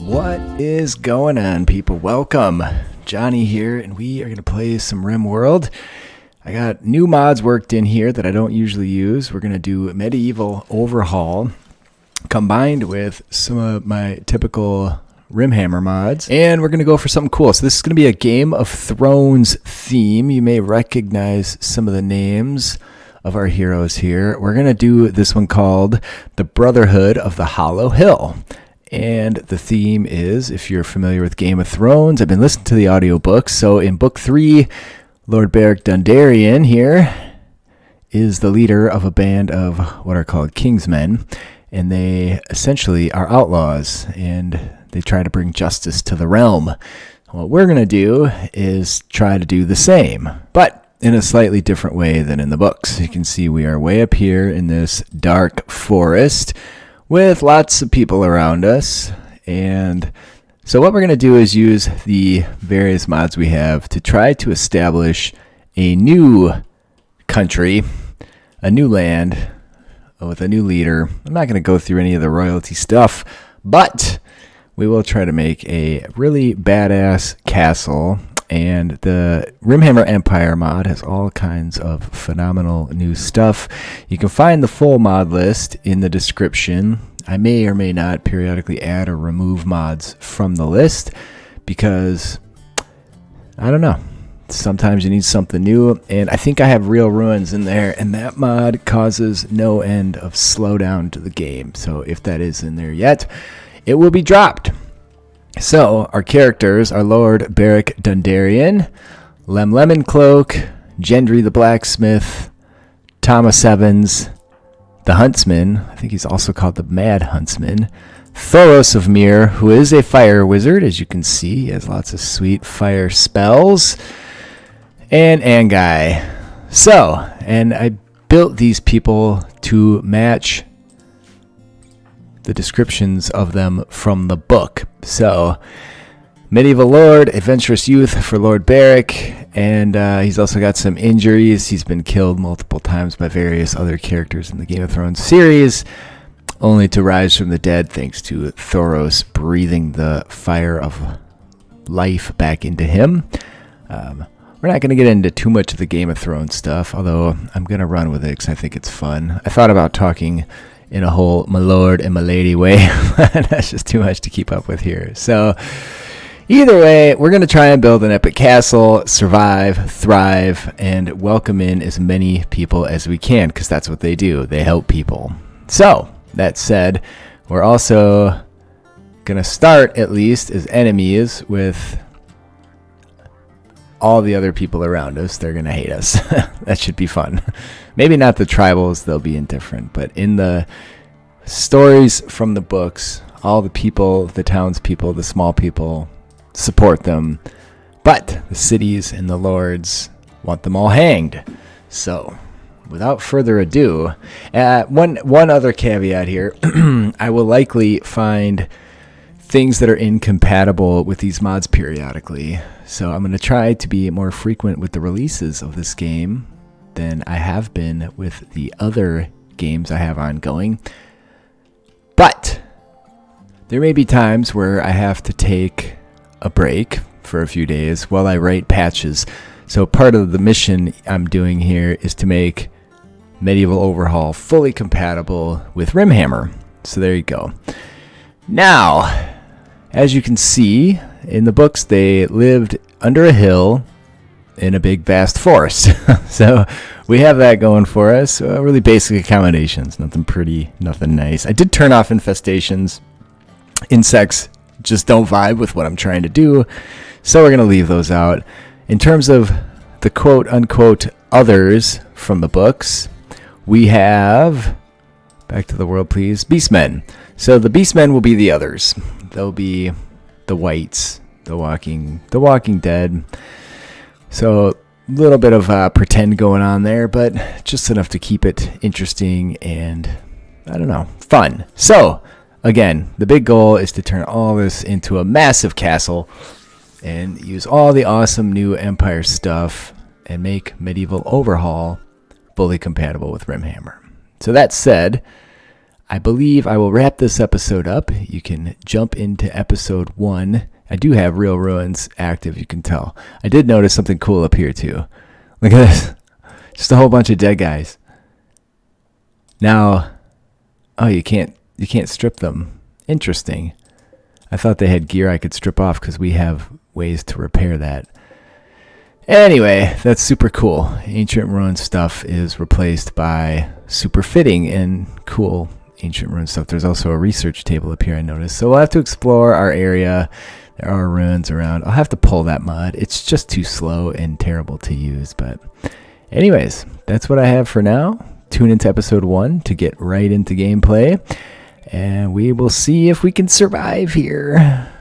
What is going on, people? Welcome. Johnny here, and we are going to play some RimWorld. I got new mods worked in here that I don't usually use. We're going to do Medieval Overhaul combined with some of my typical Rimhammer mods, and we're going to go for something cool. So this is going to be a Game of Thrones theme. You may recognize some of the names of our heroes here. We're going to do this one called The Brotherhood of the Hollow Hill. And the theme is, if you're familiar with Game of Thrones, I've been listening to the audiobooks. So in Book 3, Lord Beric Dondarrion here is the leader of a band of what are called Kingsmen. And they essentially are outlaws, and they try to bring justice to the realm. What we're going to do is try to do the same, but in a slightly different way than in the books. You can see we are way up here in this dark forest with lots of people around us. And so what we're going to do is use the various mods we have to try to establish a new country, a new land with a new leader. I'm not going to go through any of the royalty stuff, but we will try to make a really badass castle. And the Rimhammer Empire mod has all kinds of phenomenal new stuff. You can find the full mod list in the description. I may or may not periodically add or remove mods from the list because, I don't know, sometimes you need something new. And I think I have Real Ruins in there, and that mod causes no end of slowdown to the game. So if that is in there yet, it will be dropped. So, our characters are Lord Beric Dondarrion, Lemon Cloak, Gendry the Blacksmith, Thomas Evans, the Huntsman, I think he's also called the Mad Huntsman, Thoros of Myr, who is a fire wizard, as you can see. He has lots of sweet fire spells, and Angai. So, and I built these people to match the descriptions of them from the book. So, Medieval Lord, Adventurous Youth for Lord Beric, and he's also got some injuries. He's been killed multiple times by various other characters in the Game of Thrones series, only to rise from the dead thanks to Thoros breathing the fire of life back into him. We're not going to get into too much of the Game of Thrones stuff, although I'm going to run with it because I think it's fun. I thought about talking in a whole my lord and my lady way, but that's just too much to keep up with here. So either way, we're going to try and build an epic castle, survive, thrive, and welcome in as many people as we can, because that's what they do. They help people. So that said, we're also going to start, at least as enemies, with all the other people around us. They're going to hate us. That should be fun. Maybe not the tribals, they'll be indifferent, but in the stories from the books, all the people, the townspeople, the small people, support them, but the cities and the lords want them all hanged. So, without further ado, one other caveat here, I will likely find things that are incompatible with these mods periodically. So I'm going to try to be more frequent with the releases of this game than I have been with the other games I have ongoing. But there may be times where I have to take a break for a few days while I write patches. So part of the mission I'm doing here is to make Medieval Overhaul fully compatible with Rimhammer. So there you go. Now, as you can see, in the books, they lived under a hill in a big, vast forest. So we have that going for us. Really basic accommodations. Nothing pretty, nothing nice. I did turn off infestations. Insects just don't vibe with what I'm trying to do. So we're going to leave those out. In terms of the quote-unquote others from the books, we have, back to the world please, Beastmen. So the Beastmen will be the others. They'll be the whites, the Walking Dead. So a little bit of pretend going on there, but just enough to keep it interesting and, I don't know, fun. So, again, the big goal is to turn all this into a massive castle and use all the awesome new Empire stuff and make Medieval Overhaul fully compatible with Rimhammer. So that said, I believe I will wrap this episode up. You can jump into episode 1. I do have Real Ruins active, you can tell. I did notice something cool up here too. Look at this. Just a whole bunch of dead guys. Now, oh, you can't strip them. Interesting. I thought they had gear I could strip off because we have ways to repair that. Anyway, that's super cool. Ancient Ruin stuff is replaced by super fitting and cool Ancient Ruin stuff. There's also a research table up here, I noticed. So we'll have to explore our area. There are ruins around. I'll have to pull that mod. It's just too slow and terrible to use. But anyways, that's what I have for now. Tune into episode 1 to get right into gameplay. And we will see if we can survive here.